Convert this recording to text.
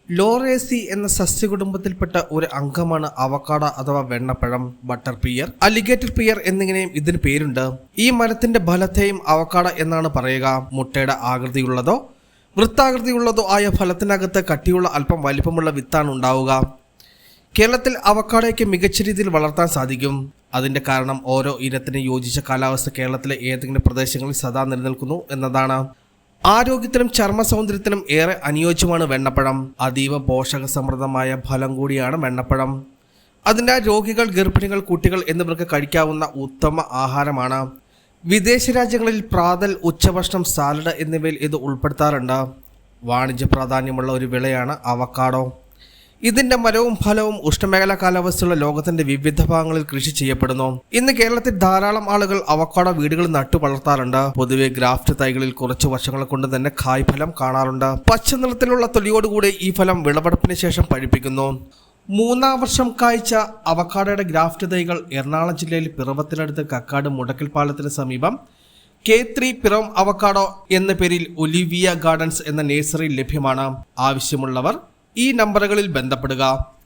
ലോറേസി എന്ന സസ്യകുടുംബത്തിൽപ്പെട്ട ഒരു അംഗമാണ് അവക്കാഡ അഥവാ വെണ്ണപ്പഴം, ബട്ടർ പിയർ, അലിഗേറ്റർ പിയർ എന്നിങ്ങനെയും ഇതിന് പേരുണ്ട്. ഈ മരത്തിന്റെ ഫലത്തെയും അവക്കാഡ എന്നാണ് പറയുക. മുട്ടയുടെ ആകൃതിയുള്ളതോ വൃത്താകൃതിയുള്ളതോ ആയ ഫലത്തിനകത്ത് കട്ടിയുള്ള അല്പം വലിപ്പമുള്ള വിത്താണ് ഉണ്ടാവുക. കേരളത്തിൽ അവക്കാഡയ്ക്ക് മികച്ച രീതിയിൽ വളർത്താൻ സാധിക്കും. അതിന്റെ കാരണം ഓരോ ഇനത്തിന് യോജിച്ച കാലാവസ്ഥ കേരളത്തിലെ ഏതെങ്കിലും പ്രദേശങ്ങളിൽ സദാ നിലനിൽക്കുന്നു എന്നതാണ്. ആരോഗ്യത്തിനും ചർമ്മ സൗന്ദര്യത്തിനും ഏറെ അനുയോജ്യമാണ് വെണ്ണപ്പഴം. അതീവ പോഷക സമൃദ്ധമായ ഫലം കൂടിയാണ് വെണ്ണപ്പഴം. അതിനാൽ രോഗികൾ, ഗർഭിണികൾ, കുട്ടികൾ എന്നിവർക്ക് കഴിക്കാവുന്ന ഉത്തമ ആഹാരമാണ്. വിദേശ രാജ്യങ്ങളിൽ പ്രാതൽ, ഉച്ചഭക്ഷണം, സാലഡ് എന്നിവയിൽ ഇത് ഉൾപ്പെടുത്താറുണ്ട്. വാണിജ്യ പ്രാധാന്യമുള്ള ഒരു വിളയാണ് അവക്കാഡോ. ഇതിന്റെ മരവും ഫലവും ഉഷ്ണമേഖലാ കാലാവസ്ഥയുള്ള ലോകത്തിന്റെ വിവിധ ഭാഗങ്ങളിൽ കൃഷി ചെയ്യപ്പെടുന്നു. ഇന്ന് കേരളത്തിൽ ധാരാളം ആളുകൾ അവക്കാഡോ വീടുകളിൽ നട്ടു വളർത്താറുണ്ട്. പൊതുവെ ഗ്രാഫ്റ്റ് തൈകളിൽ കുറച്ചു വർഷങ്ങൾ കൊണ്ട് തന്നെ കായ്ഫലം കാണാറുണ്ട്. പച്ച നിറത്തിലുള്ള തൊലിയോടുകൂടി ഈ ഫലം വിളവെടുപ്പിന് ശേഷം പഴുപ്പിക്കുന്നു. 3-ാം വർഷം കായ്ച്ച അവക്കാഡോയുടെ ഗ്രാഫ്റ്റ് തൈകൾ എറണാകുളം ജില്ലയിൽ പിറവത്തിനടുത്ത് കക്കാട് മുടക്കൽ പാലത്തിന് സമീപം K3 പിറവം അവക്കാഡോ എന്ന പേരിൽ ഒലിവിയ ഗാർഡൻസ് എന്ന നഴ്സറിയിൽ ലഭ്യമാണ്. ആവശ്യമുള്ളവർ ഈ നമ്പറുകളിൽ ബന്ധപ്പെടുക.